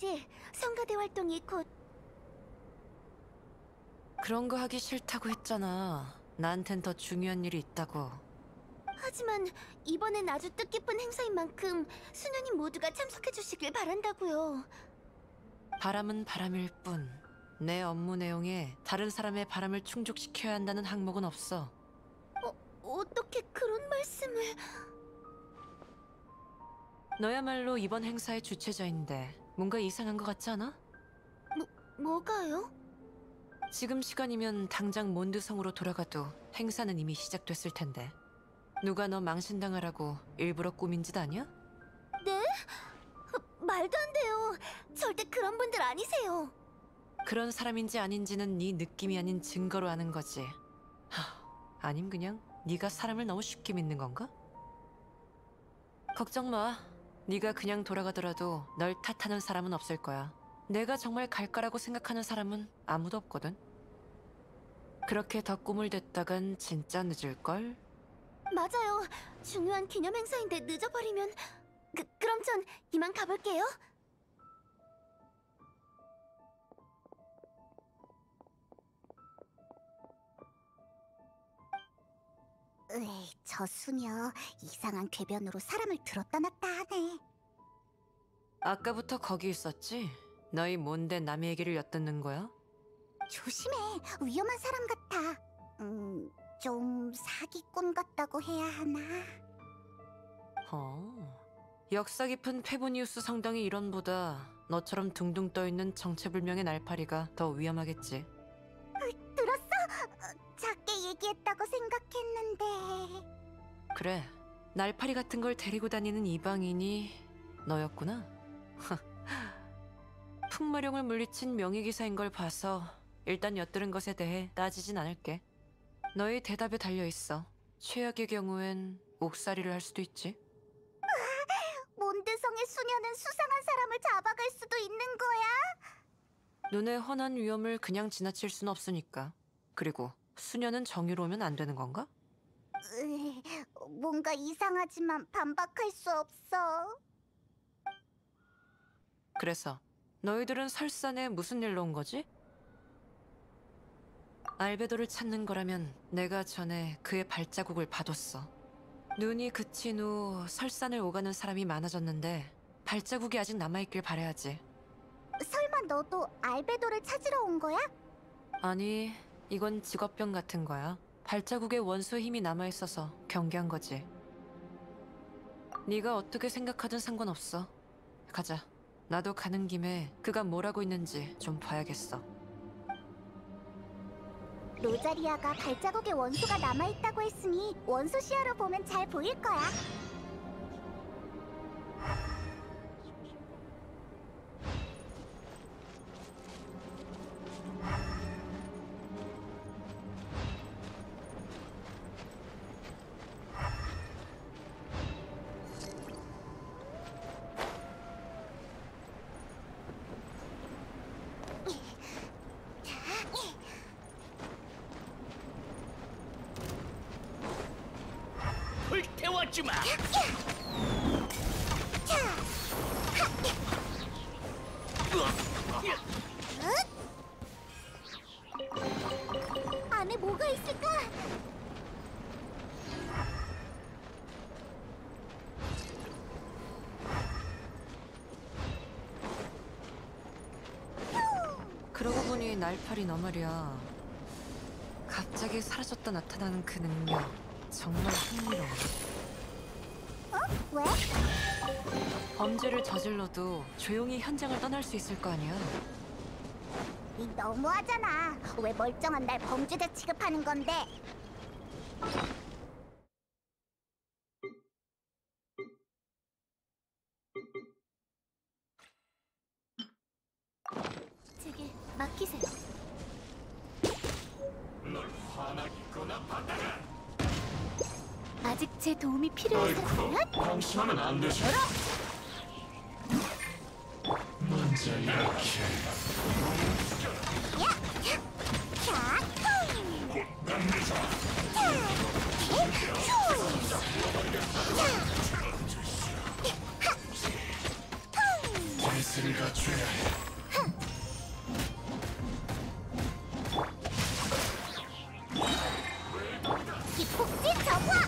알지? 성가대 활동이 곧... 그런 거 하기 싫다고 했잖아. 나한텐 더 중요한 일이 있다고. 하지만 이번엔 아주 뜻깊은 행사인 만큼 수녀님 모두가 참석해 주시길 바란다고요. 바람은 바람일 뿐. 내 업무 내용에 다른 사람의 바람을 충족시켜야 한다는 항목은 없어. 어떻게 그런 말씀을... 너야말로 이번 행사의 주최자인데 뭔가 이상한 것 같지 않아? 뭐가요? 지금 시간이면 당장 몬드성으로 돌아가도 행사는 이미 시작됐을 텐데. 누가 너 망신당하라고 일부러 꾸민 짓 아니야? 네? 말도 안 돼요. 절대 그런 분들 아니세요. 그런 사람인지 아닌지는 네 느낌이 아닌 증거로 아는 거지. 아님 그냥 네가 사람을 너무 쉽게 믿는 건가? 걱정 마. 네가 그냥 돌아가더라도 널 탓하는 사람은 없을 거야. 내가 정말 갈 거라고 생각하는 사람은 아무도 없거든. 그렇게 더 꿈을 댔다간 진짜 늦을걸? 맞아요. 중요한 기념 행사인데 늦어버리면... 그럼 전 이만 가볼게요. 저 수녀 이상한 궤변으로 사람을 들었다 놨다 하네. 아까부터 거기 있었지? 너희 뭔데 남의 얘기를 엿듣는 거야? 조심해. 위험한 사람 같아. 좀 사기꾼 같다고 해야 하나? 역사 깊은 페보니우스 성당의 일원보다 너처럼 둥둥 떠있는 정체불명의 날파리가 더 위험하겠지. 들었어? 작게 얘기했다고 생각했는데... 그래, 날파리 같은 걸 데리고 다니는 이방인이 너였구나. 풍마룡을 물리친 명예기사인 걸 봐서 일단 엿들은 것에 대해 따지진 않을게. 너의 대답에 달려있어. 최악의 경우엔 옥살이를 할 수도 있지. 몬드성의 수녀는 수상한 사람을 잡아갈 수도 있는 거야? 눈에 훤한 위험을 그냥 지나칠 순 없으니까. 그리고 수녀는 정의로우면 안 되는 건가? 뭔가 이상하지만 반박할 수 없어. 그래서 너희들은 설산에 무슨 일로 온 거지? 알베도를 찾는 거라면 내가 전에 그의 발자국을 봐뒀어. 눈이 그친 후 설산을 오가는 사람이 많아졌는데 발자국이 아직 남아있길 바라야지. 설마 너도 알베도를 찾으러 온 거야? 아니, 이건 직업병 같은 거야. 발자국에 원소의 힘이 남아있어서 경계한 거지. 네가 어떻게 생각하든 상관없어. 가자. 나도 가는 김에 그가 뭘 하고 있는지 좀 봐야겠어. 로자리아가 발자국에 원소가 남아있다고 했으니 원소 시야로 보면 잘 보일 거야. 불태워주마! 안에 뭐가 있을까? 그러고 보니 날파리 너 말이야. 갑자기 사라졌다 나타나는 그 능력 정말 흥미로워. 왜? 범죄를 저질러도 조용히 현장을 떠날 수 있을 거 아니야. 너무하잖아. 왜 멀쩡한 날 범죄자 취급하는 건데? 제게 맡기세요. 널 화나겠거나 받아라! 아직 제 도움이 필요하다면? 방심하면 안 되죠? 먼저 이렇게 예술을 갖춰야 기폭진 저구와.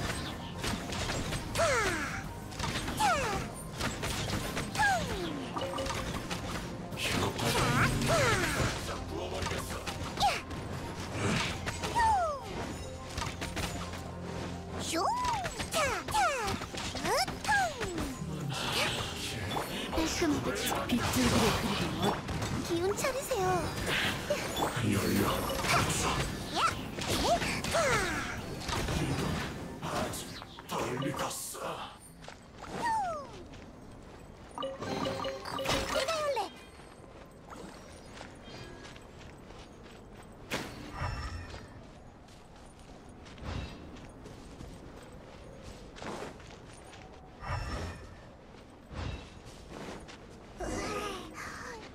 깔끔하게 빗줄기를 그리는 것. 기운 차리세요. 열려. 덜 익었어. 내가 할래.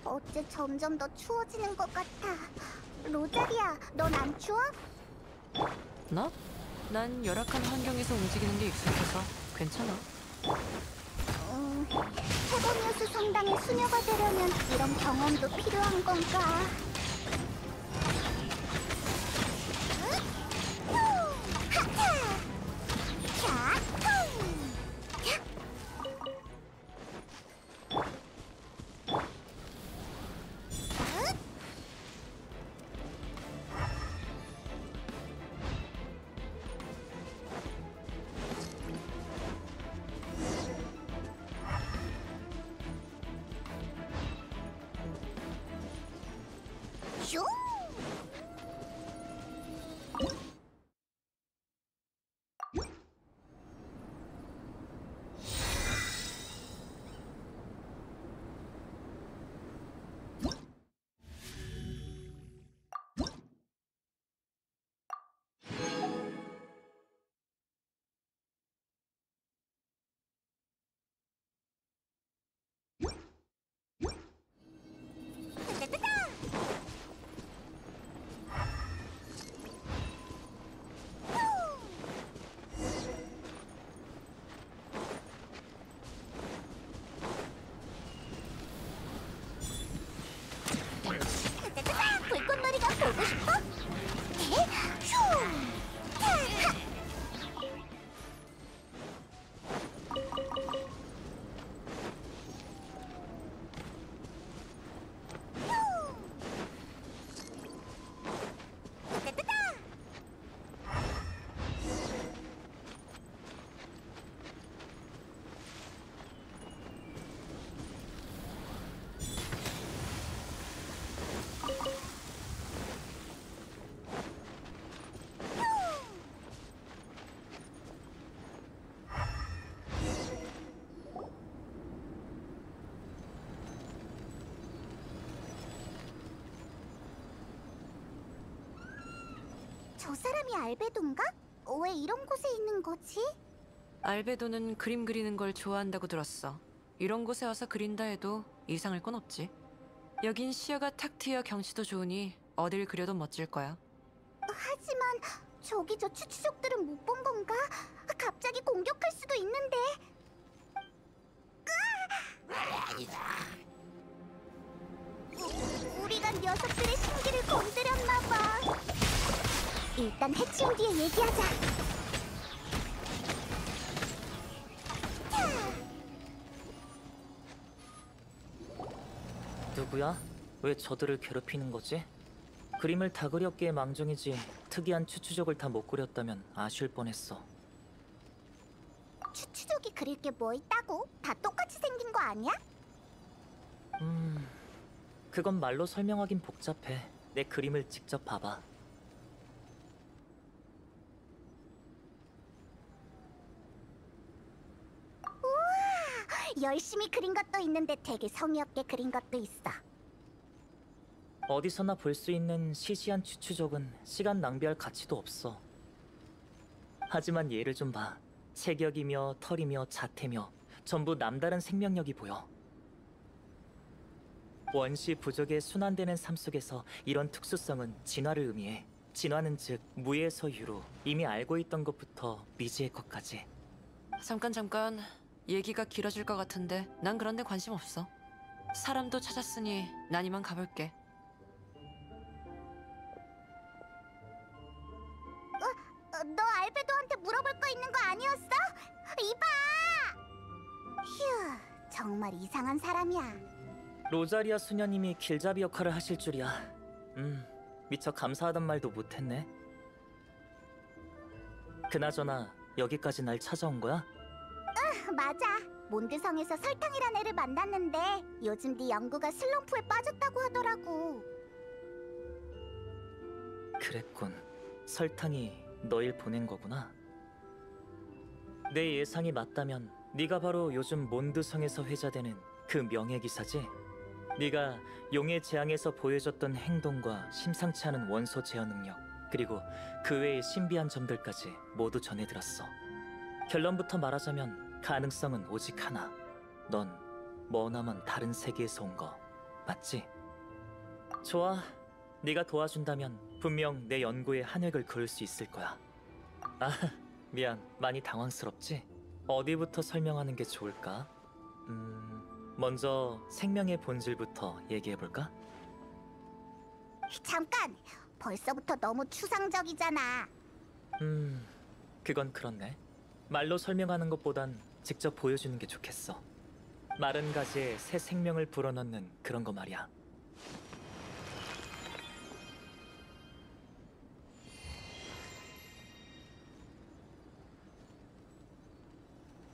어째 점점 더 추워지는 것 같아. 로자리야, 넌 안 추워? 나? 난 열악한 환경에서 움직이는 게 익숙해서 괜찮아. 헤버미우스 성당의 수녀가 되려면 이런 경험도 필요한 건가? 슝! 불꽃놀이가 보고 싶어? 휴! 저 사람이 알베도인가? 왜 이런 곳에 있는 거지? 알베도는 그림 그리는 걸 좋아한다고 들었어. 이런 곳에 와서 그린다 해도 이상할 건 없지. 여긴 시야가 탁 트여 경치도 좋으니 어딜 그려도 멋질 거야. 하지만 저기 저 추추족들은 못 본 건가? 갑자기 공격할 수도 있는데. 우리가 녀석들의 신기를 건드렸나 봐. 일단 해치운 뒤에 얘기하자. 누구야? 왜 저들을 괴롭히는 거지? 그림을 다 그렸기에 망정이지 특이한 추추족을 다 못 그렸다면 아쉬울 뻔했어. 추추족이 그릴 게 뭐 있다고? 다 똑같이 생긴 거 아니야? 그건 말로 설명하긴 복잡해. 내 그림을 직접 봐봐. 열심히 그린 것도 있는데 되게 성의 없게 그린 것도 있어. 어디서나 볼 수 있는 시시한 추추족은 시간 낭비할 가치도 없어. 하지만 얘를 좀 봐. 체격이며 털이며 자태며 전부 남다른 생명력이 보여. 원시 부족의 순환되는 삶 속에서 이런 특수성은 진화를 의미해. 진화는 즉 무에서 유로, 이미 알고 있던 것부터 미지의 것까지. 잠깐. 얘기가 길어질 것 같은데 난 그런 데 관심 없어. 사람도 찾았으니 난 이만 가볼게. 너 알베도한테 물어볼 거 있는 거 아니었어? 이봐! 휴, 정말 이상한 사람이야. 로자리아 수녀님이 길잡이 역할을 하실 줄이야. 미처 감사하단 말도 못했네. 그나저나 여기까지 날 찾아온 거야? 맞아. 몬드성에서 설탕이란 애를 만났는데 요즘 네 연구가 슬럼프에 빠졌다고 하더라고. 그랬군. 설탕이 너일 보낸 거구나. 내 예상이 맞다면 네가 바로 요즘 몬드성에서 회자되는 그 명예기사지? 네가 용의 재앙에서 보여줬던 행동과 심상치 않은 원소 제어 능력, 그리고 그 외의 신비한 점들까지 모두 전해들었어. 결론부터 말하자면 가능성은 오직 하나. 넌 머나먼 다른 세계에서 온 거 맞지? 좋아. 네가 도와준다면 분명 내 연구에 한 획을 그을 수 있을 거야. 아, 미안. 많이 당황스럽지? 어디부터 설명하는 게 좋을까? 먼저 생명의 본질부터 얘기해볼까? 잠깐! 벌써부터 너무 추상적이잖아. 그건 그렇네. 말로 설명하는 것보단 직접 보여주는 게 좋겠어. 마른 가지에 새 생명을 불어넣는 그런 거 말이야.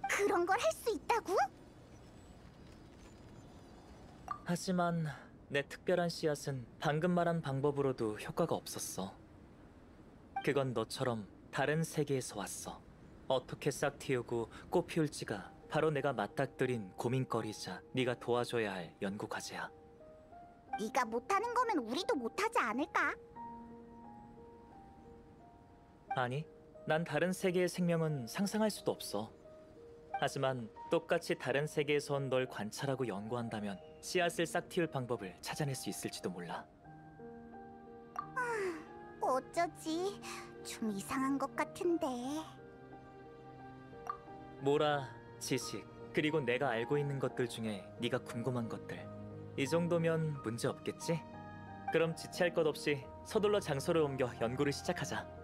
그런 걸 할 수 있다고? 하지만 내 특별한 씨앗은 방금 말한 방법으로도 효과가 없었어. 그건 너처럼 다른 세계에서 왔어. 어떻게 싹 틔우고 꽃 피울지가 바로 내가 맞닥뜨린 고민거리자 네가 도와줘야 할 연구 과제야. 네가 못하는 거면 우리도 못하지 않을까? 아니, 난 다른 세계의 생명은 상상할 수도 없어. 하지만 똑같이 다른 세계에서 온 널 관찰하고 연구한다면 씨앗을 싹 틔울 방법을 찾아낼 수 있을지도 몰라. 어쩌지? 좀 이상한 것 같은데. 모라, 지식, 그리고 내가 알고 있는 것들 중에 네가 궁금한 것들. 이 정도면 문제 없겠지? 그럼 지체할 것 없이 서둘러 장소를 옮겨 연구를 시작하자.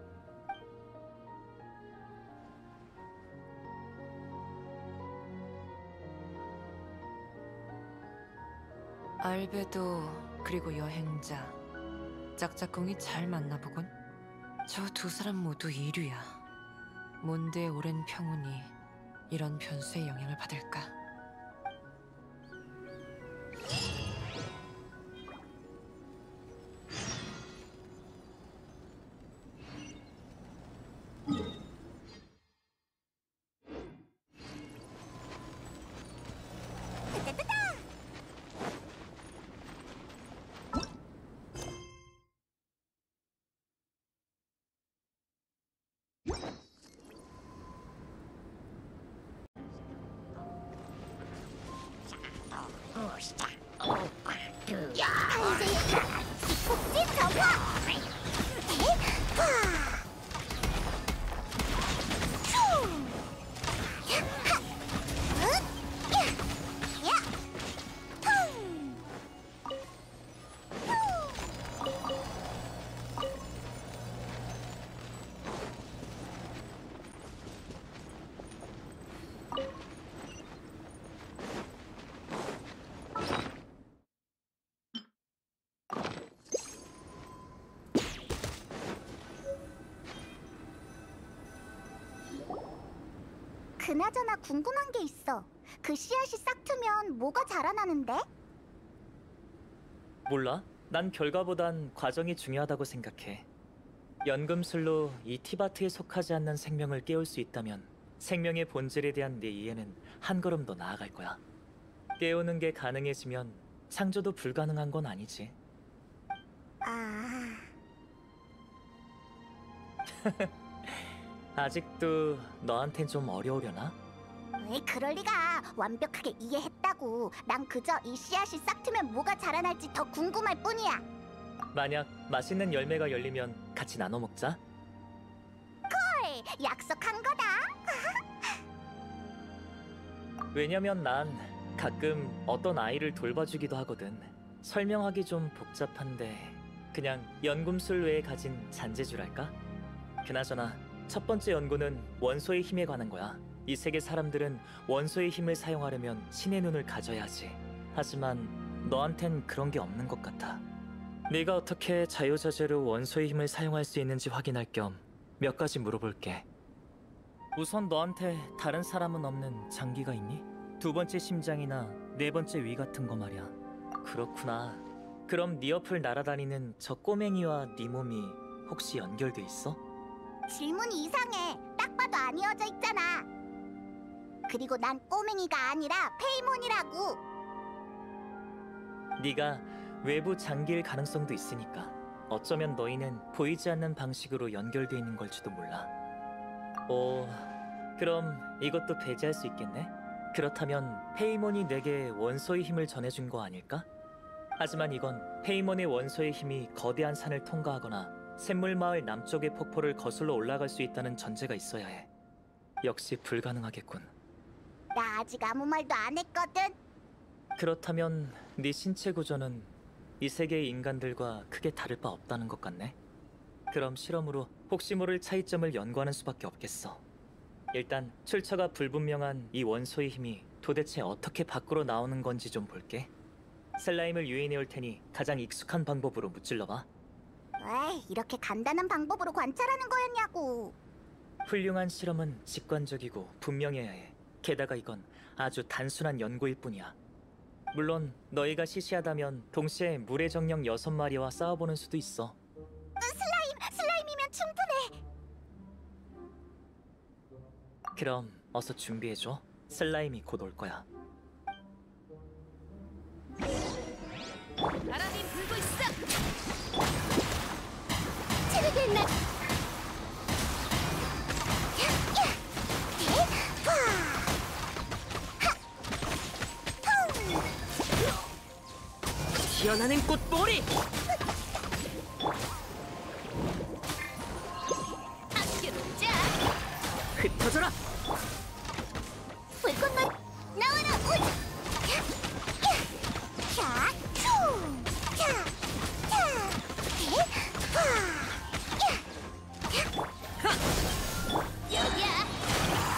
알베도 그리고 여행자. 짝짝꿍이 잘 맞나 보군. 저 두 사람 모두 이류야. 몬드의 오랜 평온이 이런 변수의 영향을 받을까? 폭진 전파! 그나저나 궁금한 게 있어. 그 씨앗이 싹 트면 뭐가 자라나는데? 몰라? 난 결과보단 과정이 중요하다고 생각해. 연금술로 이 티바트에 속하지 않는 생명을 깨울 수 있다면 생명의 본질에 대한 내 이해는 한 걸음 더 나아갈 거야. 깨우는 게 가능해지면 창조도 불가능한 건 아니지. 아, 아직도 너한텐 좀 어려우려나? 왜 그럴 리가. 완벽하게 이해했다고. 난 그저 이 씨앗이 싹 트면 뭐가 자라날지 더 궁금할 뿐이야. 만약 맛있는 열매가 열리면 같이 나눠 먹자. 헐, 약속한 거다. 왜냐면 난 가끔 어떤 아이를 돌봐주기도 하거든. 설명하기 좀 복잡한데 그냥 연금술 외에 가진 잔재주랄까? 그나저나 첫 번째 연구는 원소의 힘에 관한 거야. 이 세계 사람들은 원소의 힘을 사용하려면 신의 눈을 가져야 하지. 하지만 너한텐 그런 게 없는 것 같아. 네가 어떻게 자유자재로 원소의 힘을 사용할 수 있는지 확인할 겸 몇 가지 물어볼게. 우선 너한테 다른 사람은 없는 장기가 있니? 두 번째 심장이나 네 번째 위 같은 거 말이야. 그렇구나. 그럼 네 옆을 날아다니는 저 꼬맹이와 네 몸이 혹시 연결돼 있어? 질문이 이상해. 딱 봐도 안 이어져 있잖아. 그리고 난 꼬맹이가 아니라 페이몬이라고. 네가 외부 장기일 가능성도 있으니까 어쩌면 너희는 보이지 않는 방식으로 연결돼 있는 걸지도 몰라. 그럼 이것도 배제할 수 있겠네? 그렇다면 페이몬이 내게 원소의 힘을 전해준 거 아닐까? 하지만 이건 페이몬의 원소의 힘이 거대한 산을 통과하거나 샘물마을 남쪽의 폭포를 거슬러 올라갈 수 있다는 전제가 있어야 해. 역시 불가능하겠군. 나 아직 아무 말도 안 했거든. 그렇다면 네 신체 구조는 이 세계의 인간들과 크게 다를 바 없다는 것 같네. 그럼 실험으로 혹시 모를 차이점을 연구하는 수밖에 없겠어. 일단 출처가 불분명한 이 원소의 힘이 도대체 어떻게 밖으로 나오는 건지 좀 볼게. 슬라임을 유인해 올 테니 가장 익숙한 방법으로 무찔러봐. 왜 이렇게 간단한 방법으로 관찰하는 거였냐고. 훌륭한 실험은 직관적이고 분명해야 해. 게다가 이건 아주 단순한 연구일 뿐이야. 물론 너희가 시시하다면 동시에 물의 정령 6마리와 싸워보는 수도 있어. 슬라임이면 충분해. 그럼 어서 준비해줘. 슬라임이 곧 올 거야. 바람이 불고 있어. 체력의 날. 피어나는 꽃보리. 함께 놀자. 흩어져라. 불꽃놀이 나와라 오지. 자, 춤. 자, 여기야.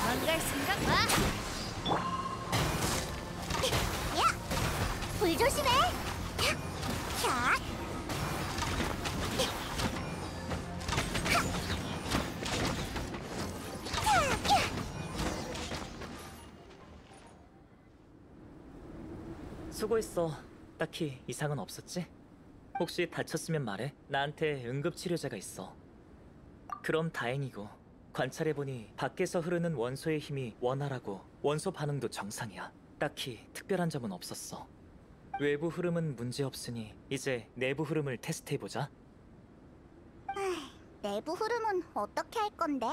망갈 생각 마. 야, 불 조심해. 자, 수고했어. 딱히 이상은 없었지? 혹시 다쳤으면 말해. 나한테 응급치료제가 있어. 그럼 다행이고 관찰해보니 밖에서 흐르는 원소의 힘이 원활하고 원소 반응도 정상이야. 딱히 특별한 점은 없었어. 외부 흐름은 문제없으니 이제 내부 흐름을 테스트해보자. 내부 흐름은 어떻게 할 건데?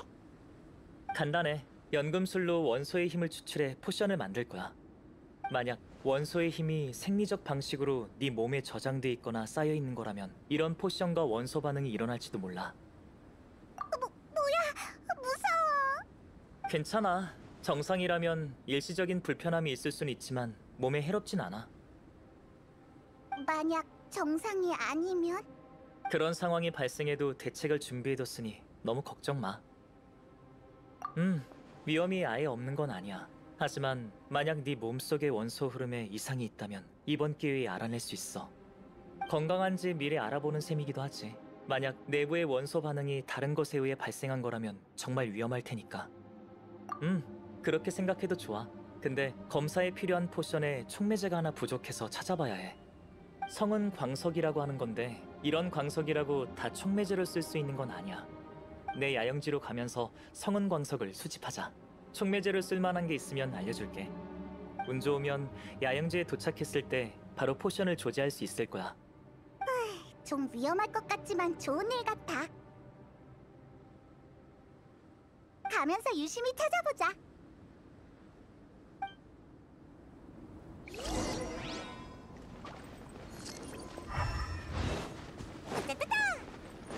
간단해. 연금술로 원소의 힘을 추출해 포션을 만들 거야. 만약 원소의 힘이 생리적 방식으로 네 몸에 저장돼 있거나 쌓여 있는 거라면 이런 포션과 원소 반응이 일어날지도 몰라. 무서워. 괜찮아. 정상이라면 일시적인 불편함이 있을 순 있지만 몸에 해롭진 않아. 만약 정상이 아니면? 그런 상황이 발생해도 대책을 준비해뒀으니 너무 걱정 마. 위험이 아예 없는 건 아니야. 하지만 만약 네 몸속의 원소 흐름에 이상이 있다면 이번 기회에 알아낼 수 있어. 건강한지 미리 알아보는 셈이기도 하지. 만약 내부의 원소 반응이 다른 것에 의해 발생한 거라면 정말 위험할 테니까. 그렇게 생각해도 좋아. 근데 검사에 필요한 포션에 촉매제가 하나 부족해서 찾아봐야 해. 성은 광석이라고 하는 건데 이런 광석이라고 다 촉매제로 쓸 수 있는 건 아니야. 내 야영지로 가면서 성은 광석을 수집하자. 촉매제로 쓸만한 게 있으면 알려줄게. 운 좋으면 야영지에 도착했을 때 바로 포션을 조제할 수 있을 거야. 좀 위험할 것 같지만 좋은 일 같아. 가면서 유심히 찾아보자. 따따따!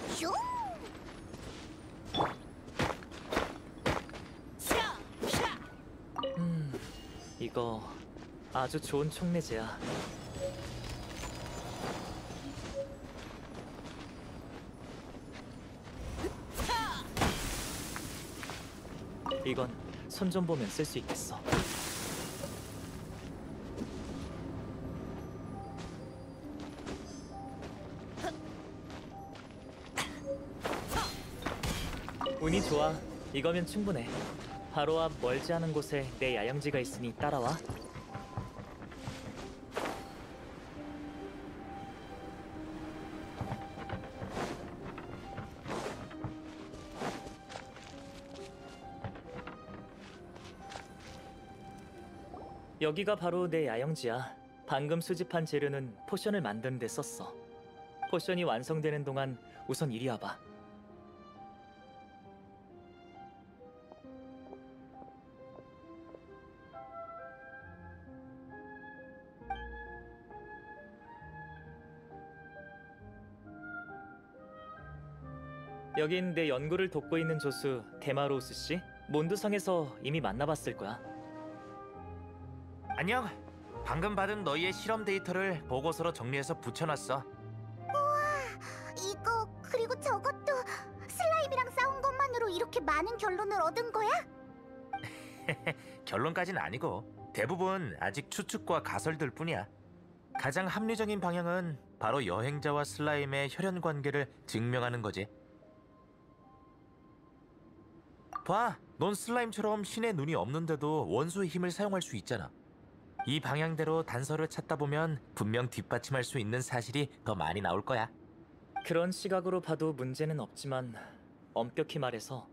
슝! 샤! 샤! 이거 아주 좋은 촉매제야. 이건 손 좀 보면 쓸 수 있겠어. 운이 좋아. 이거면 충분해. 바로 앞 멀지 않은 곳에 내 야영지가 있으니 따라와. 여기가 바로 내 야영지야. 방금 수집한 재료는 포션을 만드는 데 썼어. 포션이 완성되는 동안 우선 이리 와봐. 여긴 내 연구를 돕고 있는 조수 데마로우스 씨. 몬드성에서 이미 만나봤을 거야. 안녕. 방금 받은 너희의 실험 데이터를 보고서로 정리해서 붙여놨어. 이거 그리고 저것도 슬라임이랑 싸운 것만으로 이렇게 많은 결론을 얻은 거야? 결론까진 아니고 대부분 아직 추측과 가설들 뿐이야. 가장 합리적인 방향은 바로 여행자와 슬라임의 혈연 관계를 증명하는 거지. 봐, 넌 슬라임처럼 신의 눈이 없는데도 원소의 힘을 사용할 수 있잖아. 이 방향대로 단서를 찾다 보면 분명 뒷받침할 수 있는 사실이 더 많이 나올 거야. 그런 시각으로 봐도 문제는 없지만 엄격히 말해서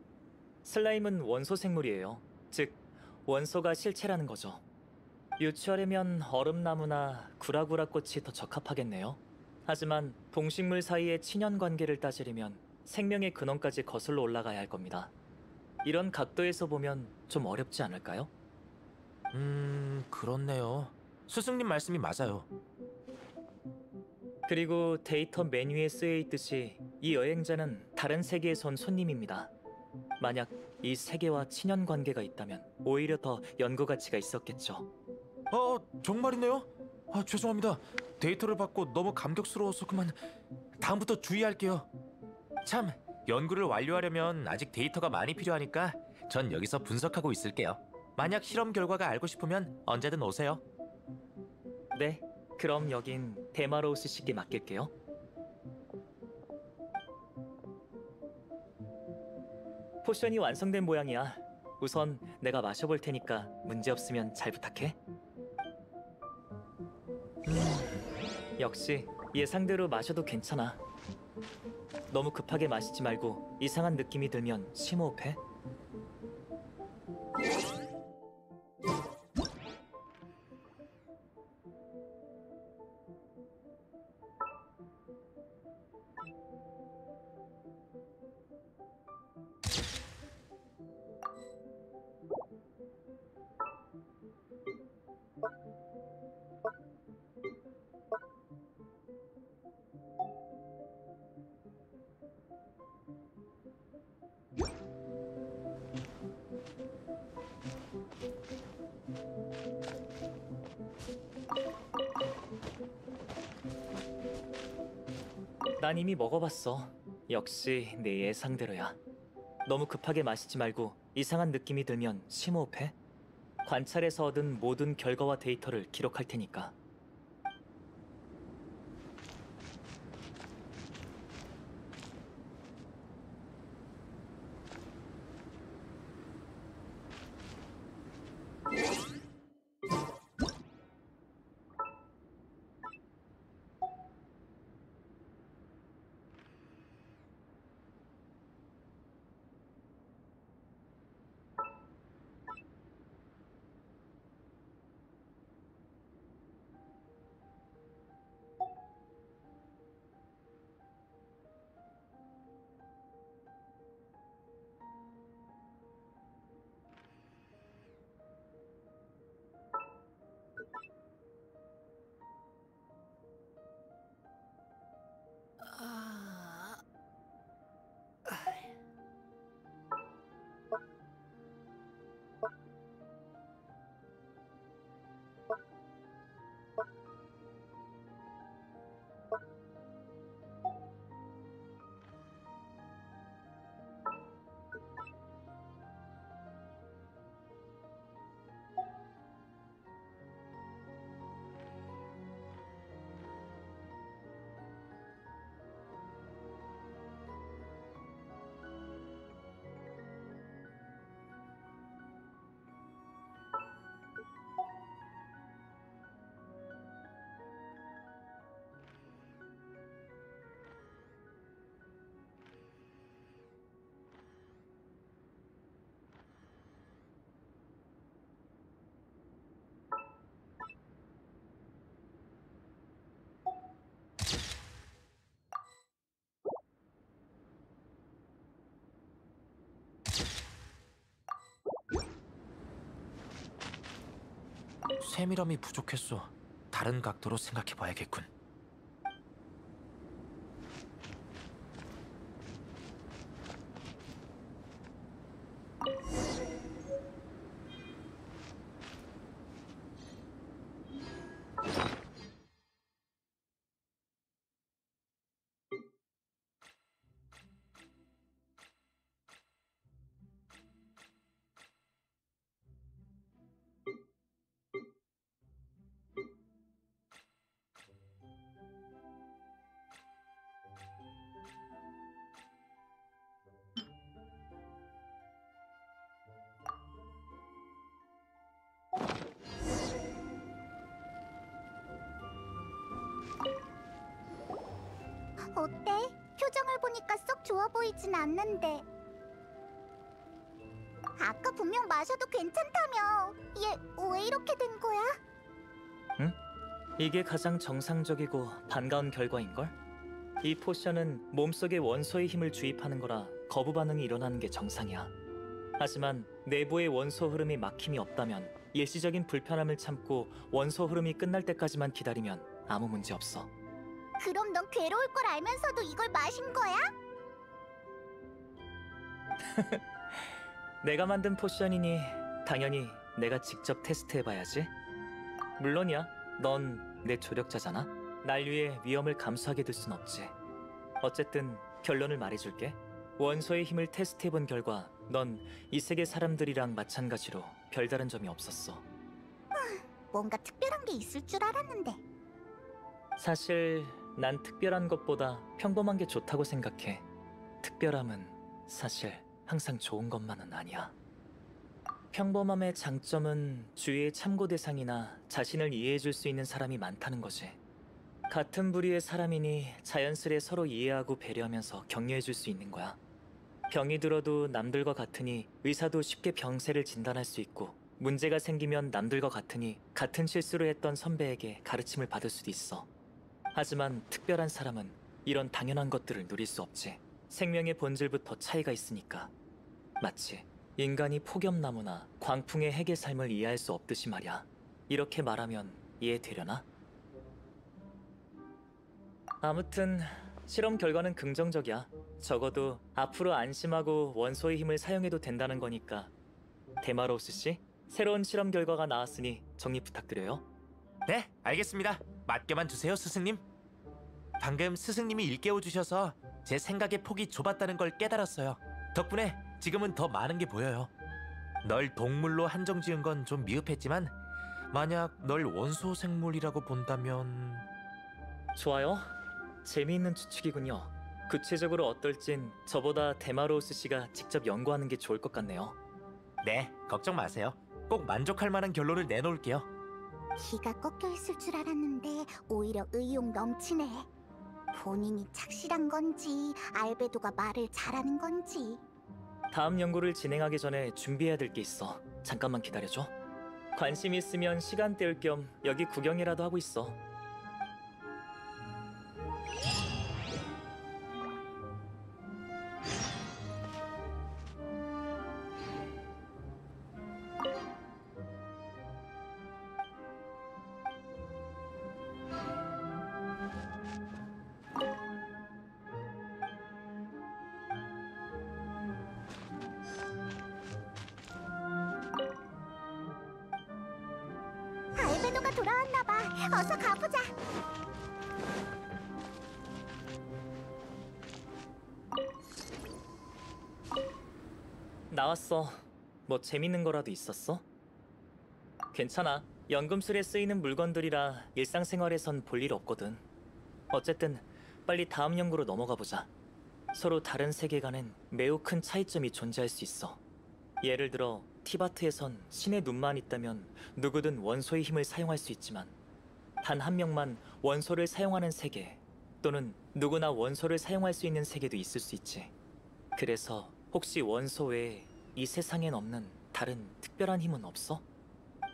슬라임은 원소 생물이에요. 즉, 원소가 실체라는 거죠. 유추하려면 얼음나무나 구라구라 꽃이 더 적합하겠네요. 하지만 동식물 사이의 친연 관계를 따지려면 생명의 근원까지 거슬러 올라가야 할 겁니다. 이런 각도에서 보면 좀 어렵지 않을까요? 그렇네요. 스승님 말씀이 맞아요. 그리고 데이터 메뉴에 쓰여 있듯이 이 여행자는 다른 세계에서 온 손님입니다. 만약 이 세계와 친연 관계가 있다면 오히려 더 연구 가치가 있었겠죠. 정말이네요? 죄송합니다. 데이터를 받고 너무 감격스러워서 그만. 다음부터 주의할게요. 참, 연구를 완료하려면 아직 데이터가 많이 필요하니까 전 여기서 분석하고 있을게요. 만약 실험 결과가 알고 싶으면 언제든 오세요. 네, 그럼 여긴 데마로우스 씨께 맡길게요. 포션이 완성된 모양이야. 우선 내가 마셔볼 테니까 문제 없으면 잘 부탁해. 역시 예상대로 마셔도 괜찮아. 너무 급하게 마시지 말고 이상한 느낌이 들면 심호흡해. 난 이미 먹어봤어. 역시 내 예상대로야. 너무 급하게 마시지 말고 이상한 느낌이 들면 심호흡해. 관찰에서 얻은 모든 결과와 데이터를 기록할 테니까. 세밀함이 부족했어. 다른 각도로 생각해봐야겠군. 어때? 표정을 보니까 썩 좋아 보이진 않는데. 아까 분명 마셔도 괜찮다며. 얘 왜 이렇게 된 거야? 이게 가장 정상적이고 반가운 결과인걸? 이 포션은 몸속에 원소의 힘을 주입하는 거라 거부 반응이 일어나는 게 정상이야. 하지만 내부의 원소 흐름이 막힘이 없다면 일시적인 불편함을 참고 원소 흐름이 끝날 때까지만 기다리면 아무 문제 없어. 그럼 넌 괴로울 걸 알면서도 이걸 마신 거야? 내가 만든 포션이니 당연히 내가 직접 테스트해봐야지. 물론이야, 넌 내 조력자잖아. 날 위해 위험을 감수하게 될 순 없지. 어쨌든 결론을 말해줄게. 원소의 힘을 테스트해본 결과 넌 이 세계 사람들이랑 마찬가지로 별다른 점이 없었어. 뭔가 특별한 게 있을 줄 알았는데. 사실 난 특별한 것보다 평범한 게 좋다고 생각해. 특별함은 사실 항상 좋은 것만은 아니야. 평범함의 장점은 주위의 참고 대상이나 자신을 이해해줄 수 있는 사람이 많다는 거지. 같은 부류의 사람이니 자연스레 서로 이해하고 배려하면서 격려해줄 수 있는 거야. 병이 들어도 남들과 같으니 의사도 쉽게 병세를 진단할 수 있고, 문제가 생기면 남들과 같으니 같은 실수를 했던 선배에게 가르침을 받을 수도 있어. 하지만 특별한 사람은 이런 당연한 것들을 누릴 수 없지. 생명의 본질부터 차이가 있으니까. 마치 인간이 폭염나무나 광풍의 핵의 삶을 이해할 수 없듯이 말이야. 이렇게 말하면 이해되려나? 아무튼 실험 결과는 긍정적이야. 적어도 앞으로 안심하고 원소의 힘을 사용해도 된다는 거니까. 데마로우스 씨, 새로운 실험 결과가 나왔으니 정리 부탁드려요. 네, 알겠습니다. 맡겨만 주세요, 스승님. 방금 스승님이 일깨워 주셔서 제 생각의 폭이 좁았다는 걸 깨달았어요. 덕분에 지금은 더 많은 게 보여요. 널 동물로 한정 지은 건 좀 미흡했지만 만약 널 원소 생물이라고 본다면... 좋아요. 재미있는 추측이군요. 구체적으로 어떨진 저보다 데마로우스 씨가 직접 연구하는 게 좋을 것 같네요. 네, 걱정 마세요. 꼭 만족할 만한 결론을 내놓을게요. 기가 꺾여 있을 줄 알았는데 오히려 의욕 넘치네. 본인이 착실한 건지 알베도가 말을 잘하는 건지. 다음 연구를 진행하기 전에 준비해야 될 게 있어. 잠깐만 기다려줘. 관심 있으면 시간 때울 겸 여기 구경이라도 하고 있어. 알베도가 돌아왔나 봐. 어서 가보자. 나왔어. 뭐 재밌는 거라도 있었어? 괜찮아. 연금술에 쓰이는 물건들이라 일상생활에선 볼 일 없거든. 어쨌든 빨리 다음 연구로 넘어가 보자. 서로 다른 세계관엔 매우 큰 차이점이 존재할 수 있어. 예를 들어 티바트에선 신의 눈만 있다면 누구든 원소의 힘을 사용할 수 있지만 단 한 명만 원소를 사용하는 세계, 또는 누구나 원소를 사용할 수 있는 세계도 있을 수 있지. 그래서 혹시 원소 외에 이 세상엔 없는 다른 특별한 힘은 없어?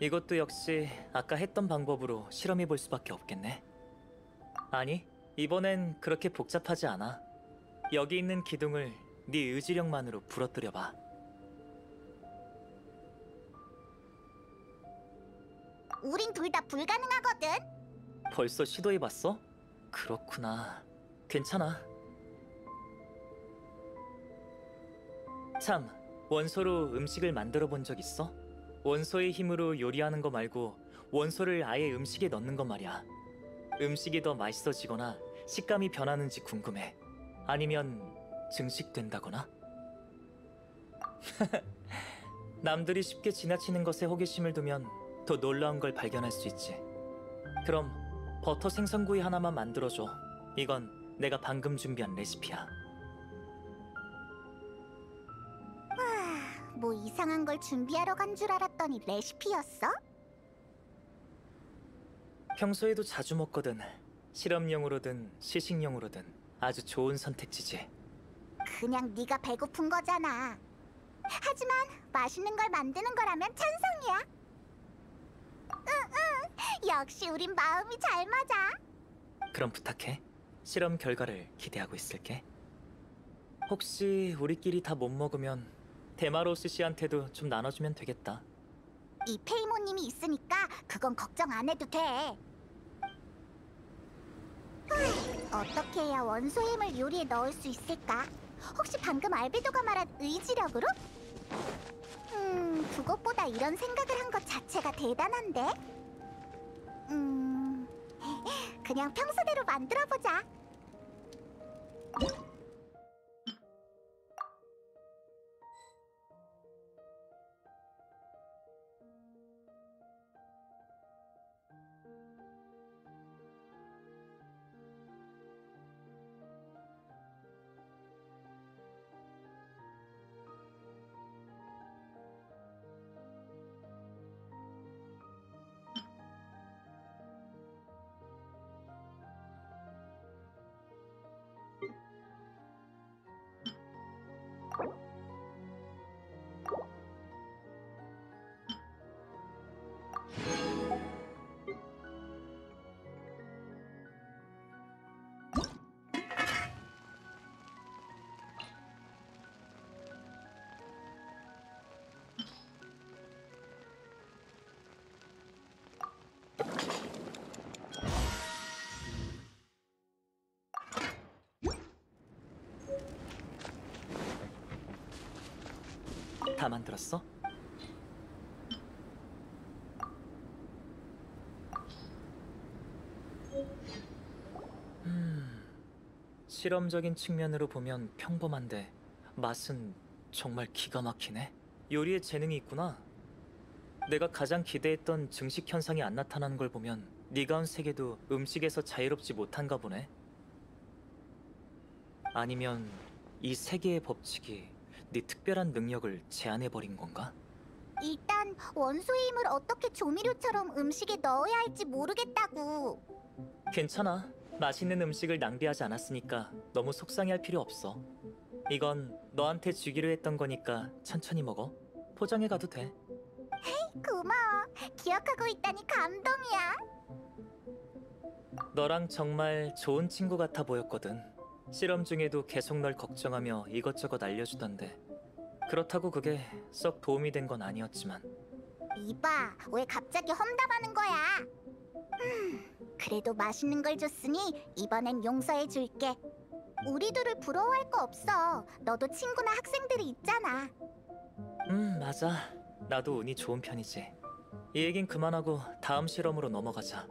이것도 역시 아까 했던 방법으로 실험해 볼 수밖에 없겠네. 아니, 이번엔 그렇게 복잡하지 않아. 여기 있는 기둥을 네 의지력만으로 부러뜨려 봐. 우린 둘 다 불가능하거든. 벌써 시도해봤어? 그렇구나. 괜찮아. 참, 원소로 음식을 만들어 본 적 있어? 원소의 힘으로 요리하는 거 말고 원소를 아예 음식에 넣는 거 말이야. 음식이 더 맛있어지거나 식감이 변하는지 궁금해. 아니면 증식된다거나? 남들이 쉽게 지나치는 것에 호기심을 두면 더 놀라운 걸 발견할 수 있지. 그럼 버터 생선구이 하나만 만들어줘. 이건 내가 방금 준비한 레시피야. 뭐 이상한 걸 준비하러 간 줄 알았더니 레시피였어? 평소에도 자주 먹거든. 실험용으로든 시식용으로든 아주 좋은 선택지지. 그냥 네가 배고픈 거잖아. 하지만 맛있는 걸 만드는 거라면 찬성이야. 응, 역시 우린 마음이 잘 맞아. 그럼 부탁해. 실험 결과를 기대하고 있을게. 혹시 우리끼리 다 못 먹으면 데마로스 씨한테도 좀 나눠주면 되겠다. 이 페이모님이 있으니까 그건 걱정 안 해도 돼. 어떻게 해야 원소 힘을 요리에 넣을 수 있을까? 혹시 방금 알베도가 말한 의지력으로? 그것보다 이런 생각을 한 것 자체가 대단한데? 그냥 평소대로 만들어보자. 다 만들었어? 실험적인 측면으로 보면 평범한데 맛은 정말 기가 막히네. 요리에 재능이 있구나. 내가 가장 기대했던 증식 현상이 안 나타나는 걸 보면 네가 온 세계도 음식에서 자유롭지 못한가 보네. 아니면 이 세계의 법칙이 네 특별한 능력을 제한해버린 건가? 일단 원소의 힘을 어떻게 조미료처럼 음식에 넣어야 할지 모르겠다고. 괜찮아. 맛있는 음식을 낭비하지 않았으니까 너무 속상해할 필요 없어. 이건 너한테 주기로 했던 거니까 천천히 먹어. 포장해 가도 돼. 고마워. 기억하고 있다니 감동이야. 너랑 정말 좋은 친구 같아 보였거든. 실험 중에도 계속 널 걱정하며 이것저것 알려주던데. 그렇다고 그게 썩 도움이 된 건 아니었지만. 이봐, 왜 갑자기 험담하는 거야? 그래도 맛있는 걸 줬으니 이번엔 용서해 줄게. 우리들을 부러워할 거 없어. 너도 친구나 학생들이 있잖아. 맞아. 나도 운이 좋은 편이지. 이 얘긴 그만하고 다음 실험으로 넘어가자.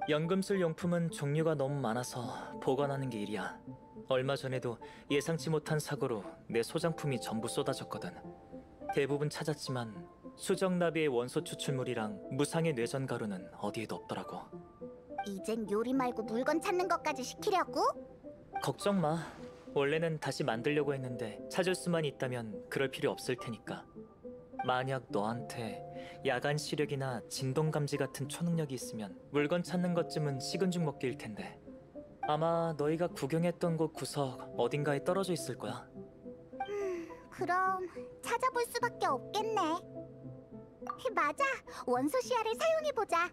연금술 용품은 종류가 너무 많아서 보관하는 게 일이야. 얼마 전에도 예상치 못한 사고로 내 소장품이 전부 쏟아졌거든. 대부분 찾았지만 수정나비의 원소 추출물이랑 무상의 뇌전 가루는 어디에도 없더라고. 이젠 요리 말고 물건 찾는 것까지 시키려고? 걱정 마. 원래는 다시 만들려고 했는데 찾을 수만 있다면 그럴 필요 없을 테니까. 만약 너한테 야간 시력이나 진동 감지 같은 초능력이 있으면 물건 찾는 것쯤은 식은 죽 먹기일 텐데. 아마 너희가 구경했던 곳 구석 어딘가에 떨어져 있을 거야. 그럼 찾아볼 수밖에 없겠네. 맞아, 원소 시야를 사용해보자.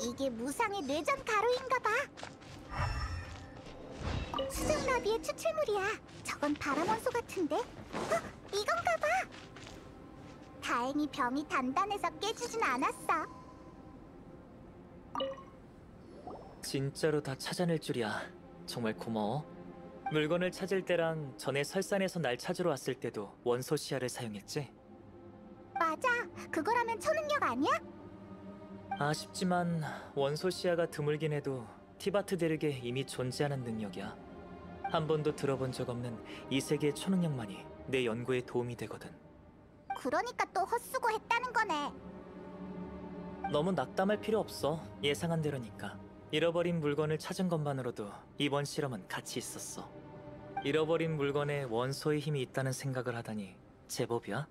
이게 무상의 뇌전 가루인가 봐. 수정 나비의 추출물이야. 저건 바람원소 같은데? 이건가 봐. 다행히 병이 단단해서 깨지진 않았어. 진짜로 다 찾아낼 줄이야. 정말 고마워. 물건을 찾을 때랑 전에 설산에서 날 찾으러 왔을 때도 원소 시야를 사용했지? 맞아. 그거라면 초능력 아니야? 아쉽지만 원소 시야가 드물긴 해도 티바트 데르게 이미 존재하는 능력이야. 한 번도 들어본 적 없는 이 세계의 초능력만이 내 연구에 도움이 되거든. 그러니까 또 헛수고 했다는 거네. 너무 낙담할 필요 없어. 예상한 대로니까. 잃어버린 물건을 찾은 것만으로도 이번 실험은 가치 있었어. 잃어버린 물건에 원소의 힘이 있다는 생각을 하다니 제법이야.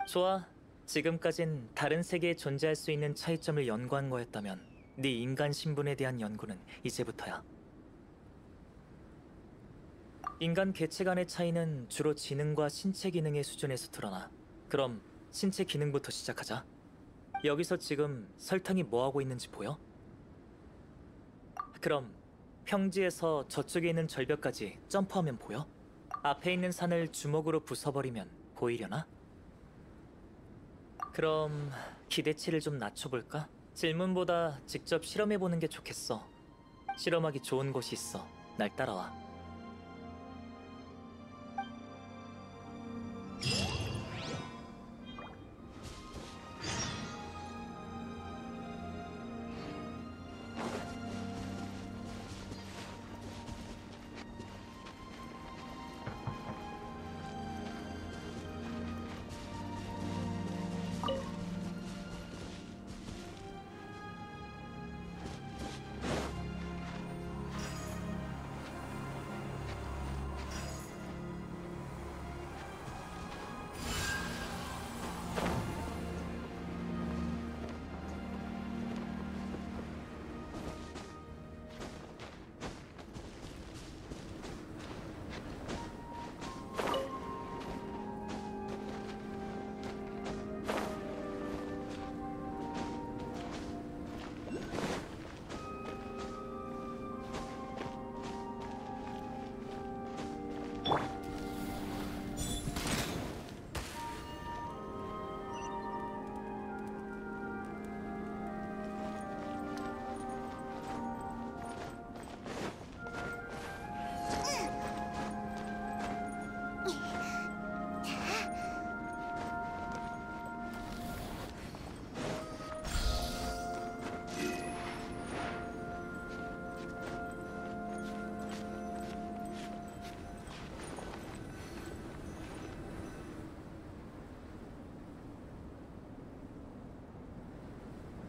좋아. 지금까진 다른 세계에 존재할 수 있는 차이점을 연구한 거였다면 네 인간 신분에 대한 연구는 이제부터야. 인간 개체 간의 차이는 주로 지능과 신체 기능의 수준에서 드러나. 그럼 신체 기능부터 시작하자. 여기서 지금 설탕이 뭐하고 있는지 보여? 그럼 평지에서 저쪽에 있는 절벽까지 점프하면 보여? 앞에 있는 산을 주먹으로 부숴버리면 보이려나? 그럼 기대치를 좀 낮춰볼까? 질문보다 직접 실험해보는 게 좋겠어. 실험하기 좋은 곳이 있어. 날 따라와.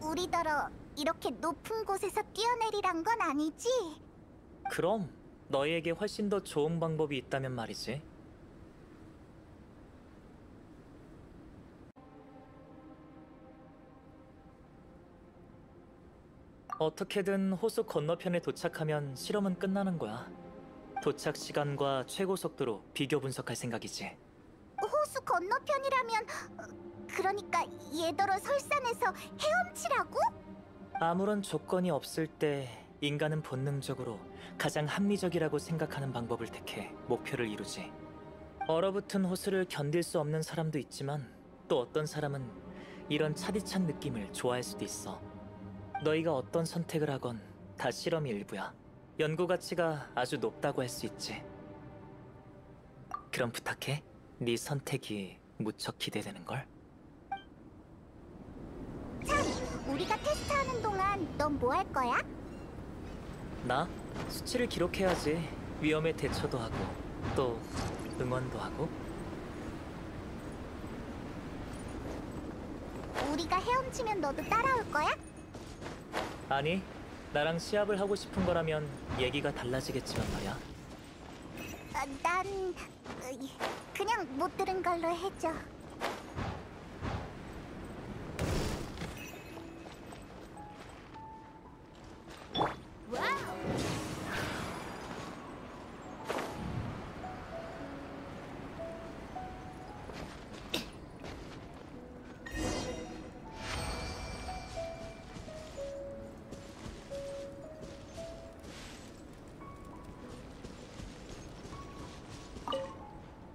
우리더러 이렇게 높은 곳에서 뛰어내리란 건 아니지? 그럼 너희에게 훨씬 더 좋은 방법이 있다면 말이지. 어떻게든 호수 건너편에 도착하면 실험은 끝나는 거야. 도착 시간과 최고 속도로 비교 분석할 생각이지. 호수 건너편이라면 그러니까 얘더러 설산에서 헤엄치라고? 아무런 조건이 없을 때 인간은 본능적으로 가장 합리적이라고 생각하는 방법을 택해 목표를 이루지. 얼어붙은 호수를 견딜 수 없는 사람도 있지만 또 어떤 사람은 이런 차디찬 느낌을 좋아할 수도 있어. 너희가 어떤 선택을 하건 다 실험의 일부야. 연구 가치가 아주 높다고 할 수 있지. 그럼 부탁해. 네 선택이 무척 기대되는걸? 참, 우리가 테스트하는 동안 넌 뭐 할 거야? 나? 수치를 기록해야지. 위험에 대처도 하고 또 응원도 하고. 우리가 헤엄치면 너도 따라올 거야? 아니, 나랑 시합을 하고 싶은 거라면 얘기가 달라지겠지만 말이야. 난 그냥 못 들은 걸로 해줘. 와우.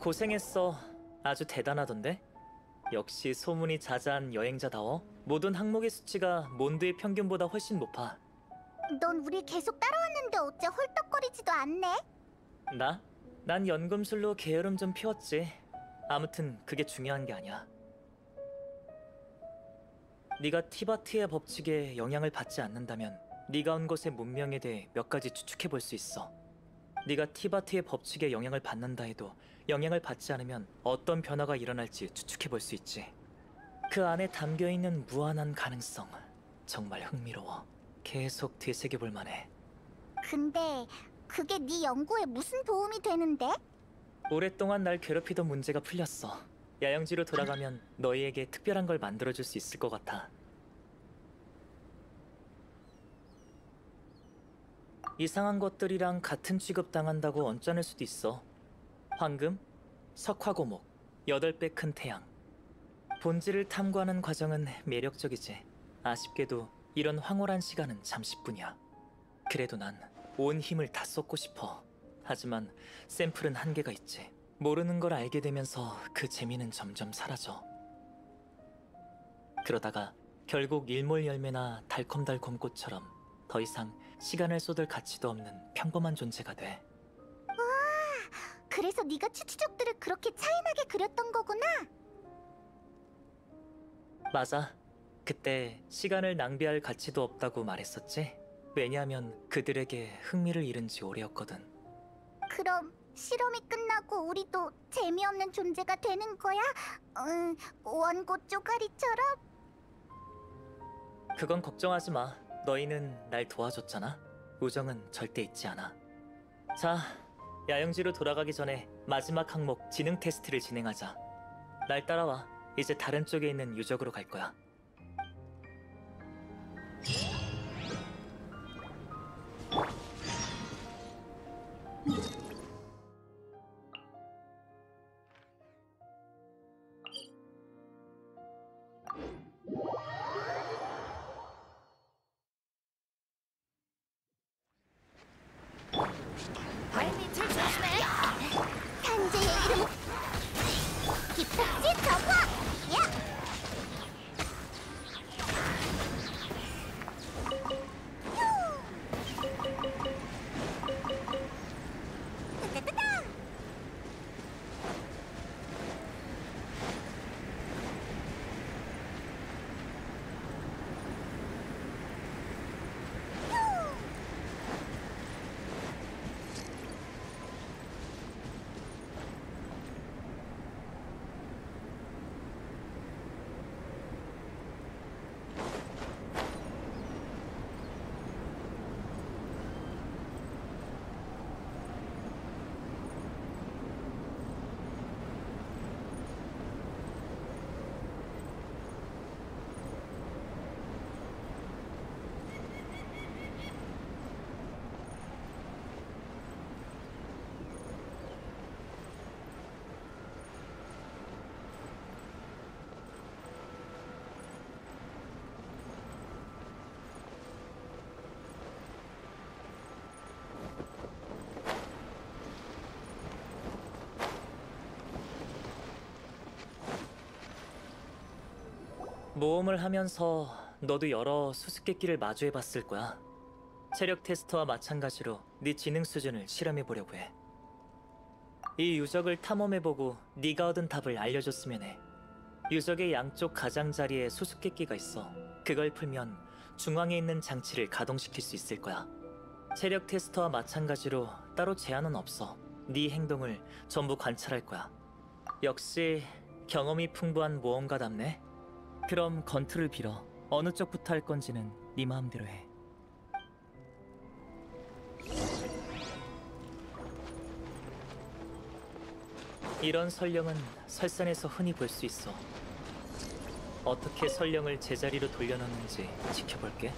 고생했어. 아주 대단하던데? 역시 소문이 자자한 여행자다워. 모든 항목의 수치가 몬드의 평균보다 훨씬 높아. 넌 우리 계속 따라왔는데 어째 헐떡거리지도 않네? 나? 난 연금술로 게으름 좀 피웠지. 아무튼 그게 중요한 게 아니야. 네가 티바트의 법칙에 영향을 받지 않는다면 네가 온 곳의 문명에 대해 몇 가지 추측해 볼 수 있어. 네가 티바트의 법칙에 영향을 받는다 해도 영향을 받지 않으면 어떤 변화가 일어날지 추측해 볼 수 있지. 그 안에 담겨 있는 무한한 가능성. 정말 흥미로워. 계속 되새겨 볼 만해. 근데 그게 네 연구에 무슨 도움이 되는데? 오랫동안 날 괴롭히던 문제가 풀렸어. 야영지로 돌아가면 너희에게 특별한 걸 만들어줄 수 있을 것 같아. 이상한 것들이랑 같은 취급당한다고 언짢을 수도 있어. 황금, 석화고목, 8배 큰 태양. 본질을 탐구하는 과정은 매력적이지. 아쉽게도 이런 황홀한 시간은 잠시뿐이야. 그래도 난 온 힘을 다 쏟고 싶어. 하지만 샘플은 한계가 있지. 모르는 걸 알게 되면서 그 재미는 점점 사라져. 그러다가 결국 일몰열매나 달콤달콤 꽃처럼 더 이상 시간을 쏟을 가치도 없는 평범한 존재가 돼. 그래서 네가 추추족들을 그렇게 차이나게 그렸던 거구나? 맞아. 그때 시간을 낭비할 가치도 없다고 말했었지? 왜냐하면 그들에게 흥미를 잃은 지 오래였거든. 그럼 실험이 끝나고 우리도 재미없는 존재가 되는 거야? 원고 쪼가리처럼? 그건 걱정하지 마. 너희는 날 도와줬잖아. 우정은 절대 잊지 않아. 자, 야영지로 돌아가기 전에 마지막 항목 지능 테스트를 진행하자. 날 따라와. 이제 다른 쪽에 있는 유적으로 갈 거야. 발밑을 조심해. 산재의 이름 기폭지 정화! 야! 따따따따! 모험을 하면서 너도 여러 수수께끼를 마주해봤을 거야. 체력 테스트와 마찬가지로 네 지능 수준을 실험해보려고 해. 이 유적을 탐험해보고 네가 얻은 답을 알려줬으면 해. 유적의 양쪽 가장자리에 수수께끼가 있어. 그걸 풀면 중앙에 있는 장치를 가동시킬 수 있을 거야. 체력 테스트와 마찬가지로 따로 제한은 없어. 네 행동을 전부 관찰할 거야. 역시 경험이 풍부한 모험가답네. 그럼 건투를 빌어. 어느 쪽부터 할 건지는 네 마음대로 해. 이런 설령은 설산에서 흔히 볼 수 있어. 어떻게 설령을 제자리로 돌려놓는지 지켜볼게.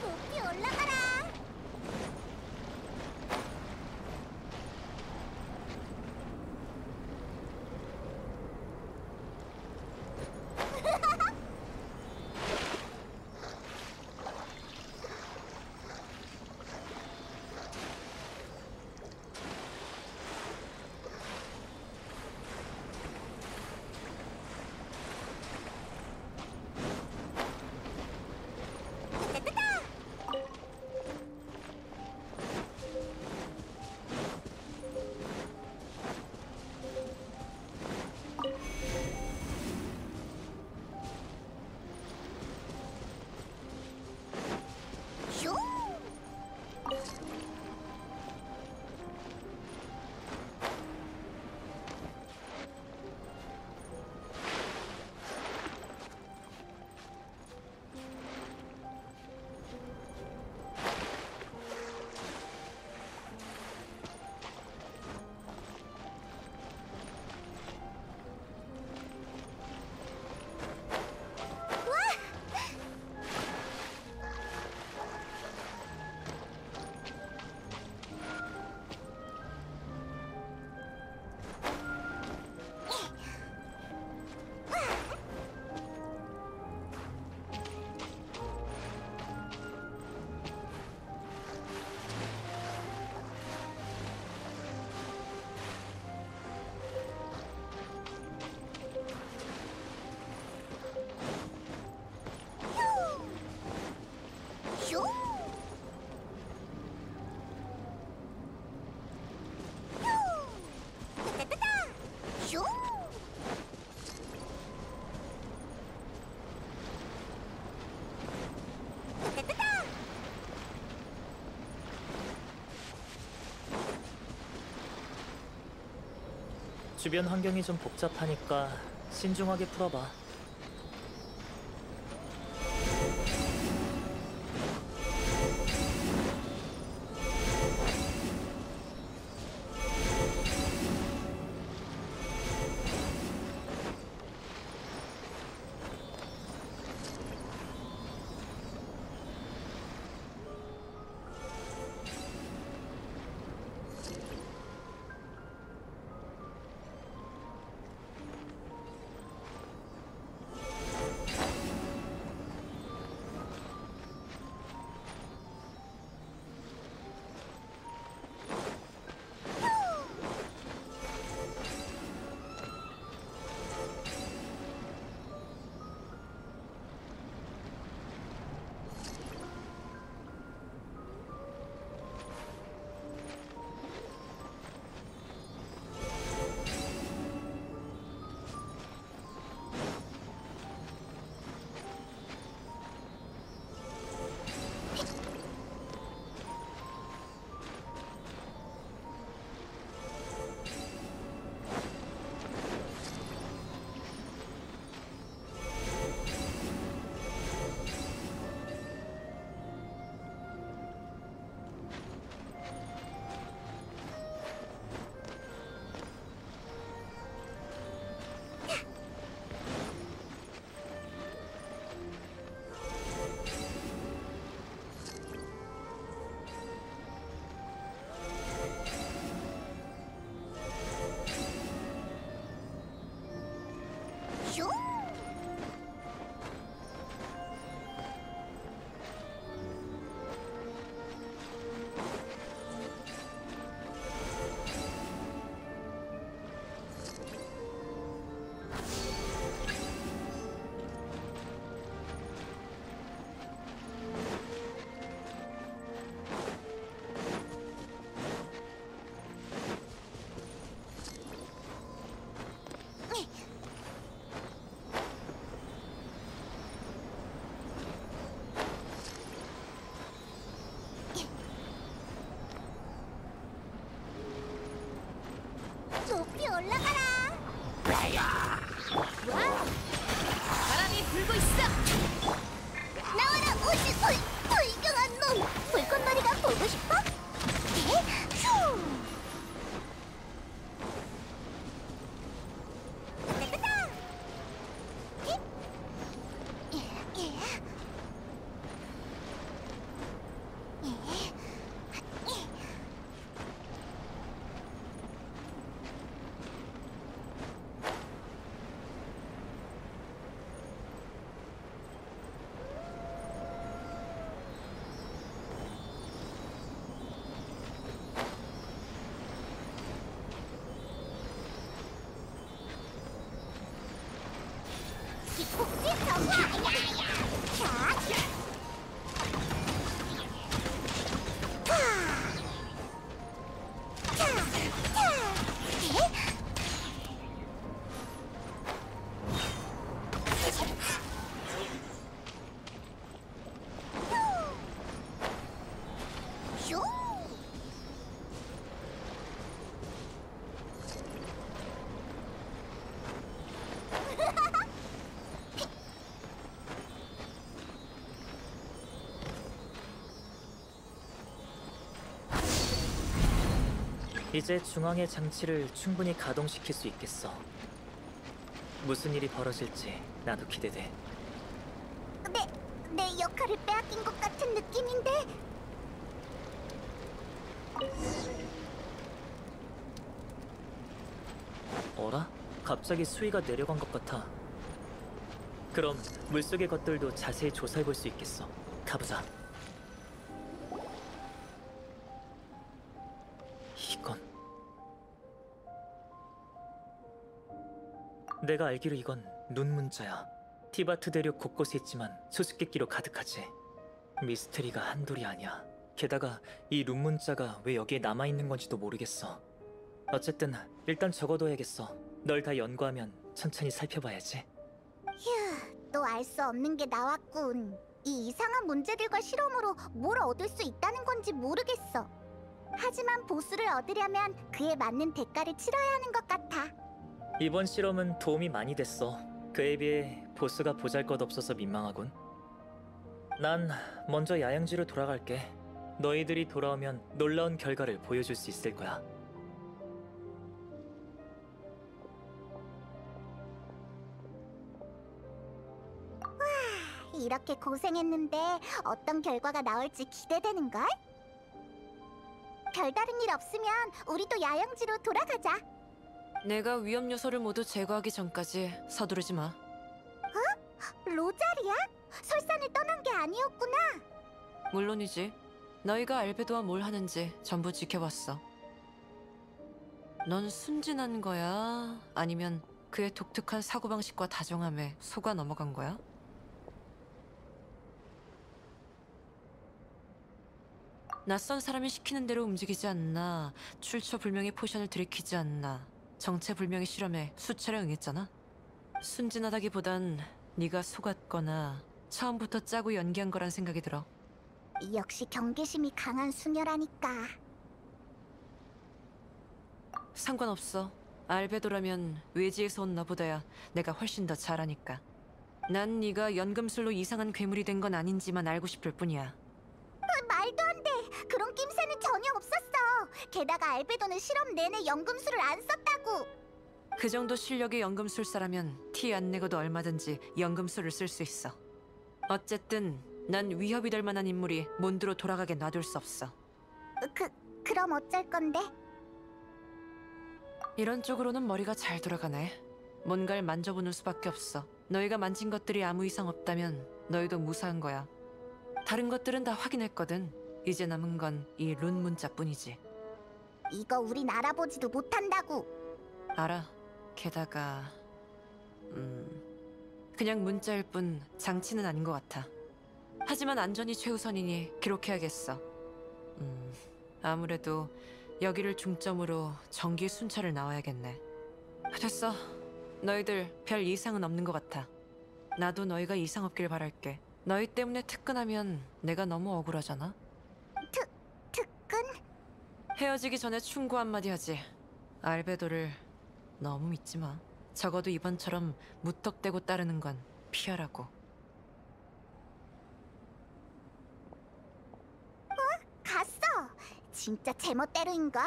높이 올라가라! 주변 환경이 좀 복잡하니까 신중하게 풀어봐. 슝! 높이 올라가라. 와, 바람이 불고 있어. 나와라 모시 불경한 놈. 불꽃놀이가 보고 싶어? 휴. 따따따. 기폭지 정화. 자. 슝! 이제 중앙의 장치를 충분히 가동시킬 수 있겠어. 무슨 일이 벌어질지 나도 기대돼. 내 역할을 빼앗긴 것 같은 느낌인데. 어라? 갑자기 수위가 내려간 것 같아. 그럼 물속의 것들도 자세히 조사해 볼 수 있겠어. 가보자. 이건 내가 알기로 이건 눈 문자야. 티바트 대륙 곳곳에 있지만 수수께끼로 가득하지. 미스테리가 한둘이 아니야. 게다가 이 룬 문자가 왜 여기에 남아있는 건지도 모르겠어. 어쨌든 일단 적어둬야겠어. 널 다 연구하면 천천히 살펴봐야지. 휴, 또 알 수 없는 게 나왔군. 이 이상한 문제들과 실험으로 뭘 얻을 수 있다는 건지 모르겠어. 하지만 보수를 얻으려면 그에 맞는 대가를 치러야 하는 것 같아. 이번 실험은 도움이 많이 됐어. 그에 비해 보스가 보잘것없어서 민망하군. 난 먼저 야영지로 돌아갈게. 너희들이 돌아오면 놀라운 결과를 보여줄 수 있을 거야. 이렇게 고생했는데 어떤 결과가 나올지 기대되는걸? 별다른 일 없으면 우리도 야영지로 돌아가자. 내가 위험 요소를 모두 제거하기 전까지 서두르지 마. 로자리야? 설산을 떠난 게 아니었구나. 물론이지. 너희가 알베도와 뭘 하는지 전부 지켜봤어. 넌 순진한 거야? 아니면 그의 독특한 사고방식과 다정함에 속아 넘어간 거야? 낯선 사람이 시키는 대로 움직이지 않나, 출처불명의 포션을 들이키지 않나, 정체불명의 실험에 수차례 응했잖아. 순진하다기보단 네가 속았거나 처음부터 짜고 연기한 거란 생각이 들어. 역시 경계심이 강한 수녀라니까. 상관없어. 알베도라면 외지에서 온 너보다야 내가 훨씬 더 잘하니까. 난 네가 연금술로 이상한 괴물이 된 건 아닌지만 알고 싶을 뿐이야. 말도 안 돼. 그런 낌새는 전혀 없었어. 게다가 알베도는 실험 내내 연금술을 안 썼다고. 그 정도 실력의 연금술사라면 티 안 내고도 얼마든지 연금술을 쓸 수 있어. 어쨌든 난 위협이 될 만한 인물이 몬드로 돌아가게 놔둘 수 없어. 그럼 어쩔 건데? 이런 쪽으로는 머리가 잘 돌아가네. 뭔가를 만져보는 수밖에 없어. 너희가 만진 것들이 아무 이상 없다면 너희도 무사한 거야. 다른 것들은 다 확인했거든. 이제 남은 건 이 룬 문자뿐이지. 이거 우린 알아보지도 못한다고. 알아. 게다가 그냥 문자일 뿐 장치는 아닌 것 같아. 하지만 안전이 최우선이니 기록해야겠어. 아무래도 여기를 중점으로 전기 순찰을 나와야겠네. 됐어. 너희들 별 이상은 없는 것 같아. 나도 너희가 이상 없길 바랄게. 너희 때문에 특근하면 내가 너무 억울하잖아. 특근? 헤어지기 전에 충고 한마디 하지. 알베도를 너무 믿지 마. 적어도 이번처럼 무턱대고 따르는 건 피하라고. 갔어. 진짜 제멋대로인걸.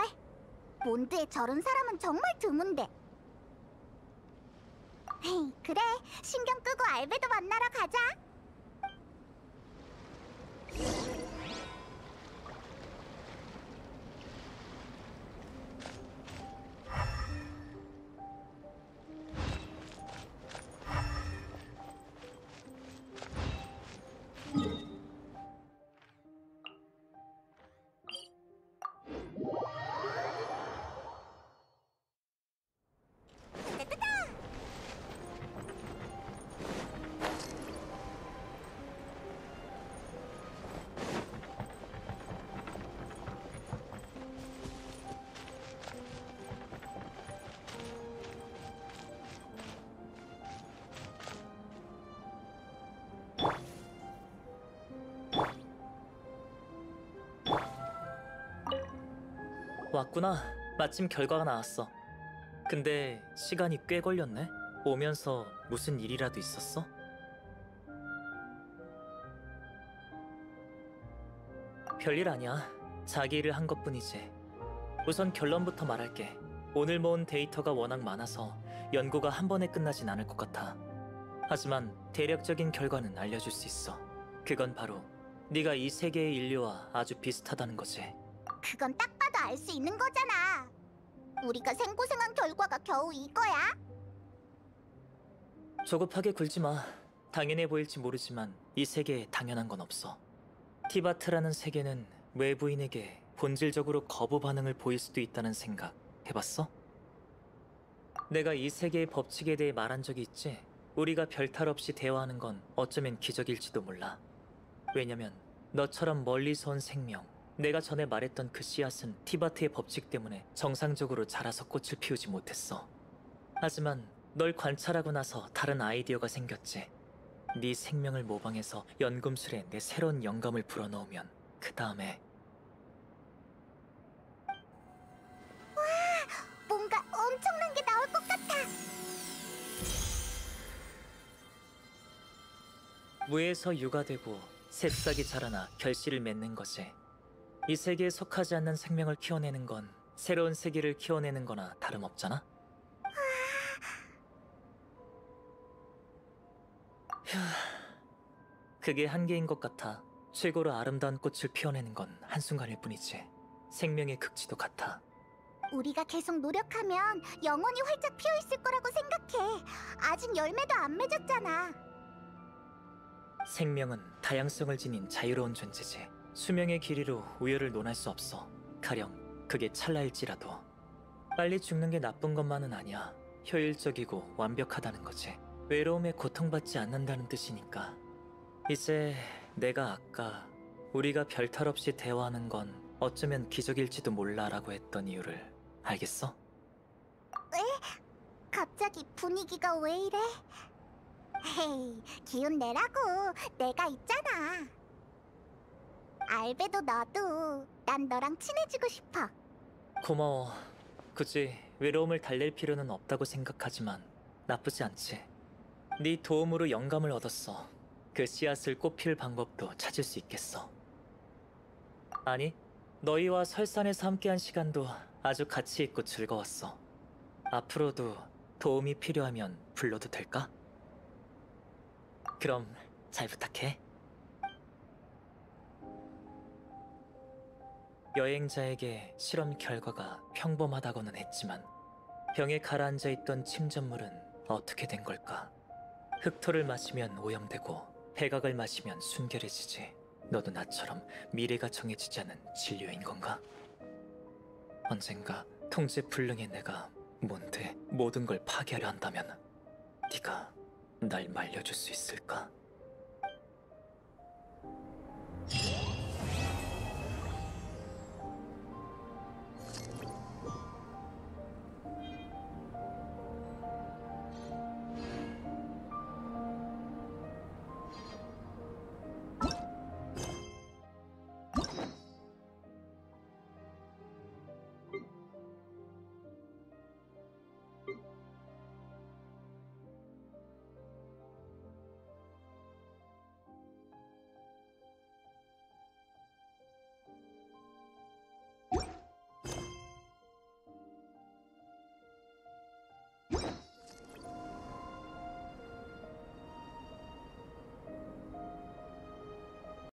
몬드에 저런 사람은 정말 드문데. 헤이, 그래. 신경 끄고 알베도 만나러 가자. 왔구나. 마침 결과가 나왔어. 근데 시간이 꽤 걸렸네. 오면서 무슨 일이라도 있었어? 별일 아니야. 자기 일을 한 것뿐이지. 우선 결론부터 말할게. 오늘 모은 데이터가 워낙 많아서 연구가 한 번에 끝나진 않을 것 같아. 하지만 대략적인 결과는 알려줄 수 있어. 그건 바로 네가 이 세계의 인류와 아주 비슷하다는 거지. 그건 딱 봐도 알 수 있는 거잖아. 우리가 생고생한 결과가 겨우 이거야? 조급하게 굴지 마. 당연해 보일지 모르지만 이 세계에 당연한 건 없어. 티바트라는 세계는 외부인에게 본질적으로 거부 반응을 보일 수도 있다는 생각 해봤어? 내가 이 세계의 법칙에 대해 말한 적이 있지? 우리가 별탈 없이 대화하는 건 어쩌면 기적일지도 몰라. 왜냐면 너처럼 멀리서 온 생명, 내가 전에 말했던 그 씨앗은 티바트의 법칙 때문에 정상적으로 자라서 꽃을 피우지 못했어. 하지만 널 관찰하고 나서 다른 아이디어가 생겼지. 네 생명을 모방해서 연금술에 내 새로운 영감을 불어넣으면 그 다음에 뭔가 엄청난 게 나올 것 같아. 무에서 유가 되고 새싹이 자라나 결실을 맺는 거지. 이 세계에 속하지 않는 생명을 키워내는 건 새로운 세계를 키워내는 거나 다름없잖아. 휴, 그게 한계인 것 같아. 최고로 아름다운 꽃을 피워내는 건 한순간일 뿐이지. 생명의 극치도 같아. 우리가 계속 노력하면 영원히 활짝 피어 있을 거라고 생각해. 아직 열매도 안 맺었잖아. 생명은 다양성을 지닌 자유로운 존재지. 수명의 길이로 우열을 논할 수 없어. 가령 그게 찰나일지라도. 빨리 죽는 게 나쁜 것만은 아니야. 효율적이고 완벽하다는 거지. 외로움에 고통받지 않는다는 뜻이니까. 이제 내가 아까 우리가 별탈 없이 대화하는 건 어쩌면 기적일지도 몰라라고 했던 이유를 알겠어? 갑자기 분위기가 왜 이래? 헤이, 기운 내라고. 내가 있잖아. 알베도 너도. 난 너랑 친해지고 싶어. 고마워. 굳이 외로움을 달랠 필요는 없다고 생각하지만 나쁘지 않지. 네 도움으로 영감을 얻었어. 그 씨앗을 꽃필 방법도 찾을 수 있겠어. 아니, 너희와 설산에서 함께한 시간도 아주 가치 있고 즐거웠어. 앞으로도 도움이 필요하면 불러도 될까? 그럼 잘 부탁해. 여행자에게 실험 결과가 평범하다고는 했지만 병에 가라앉아 있던 침전물은 어떻게 된 걸까? 흑토를 마시면 오염되고 백악을 마시면 순결해지지. 너도 나처럼 미래가 정해지지 않은 진료인 건가? 언젠가 통제불능의 내가 뭔데 모든 걸 파괴하려 한다면 네가 날 말려줄 수 있을까?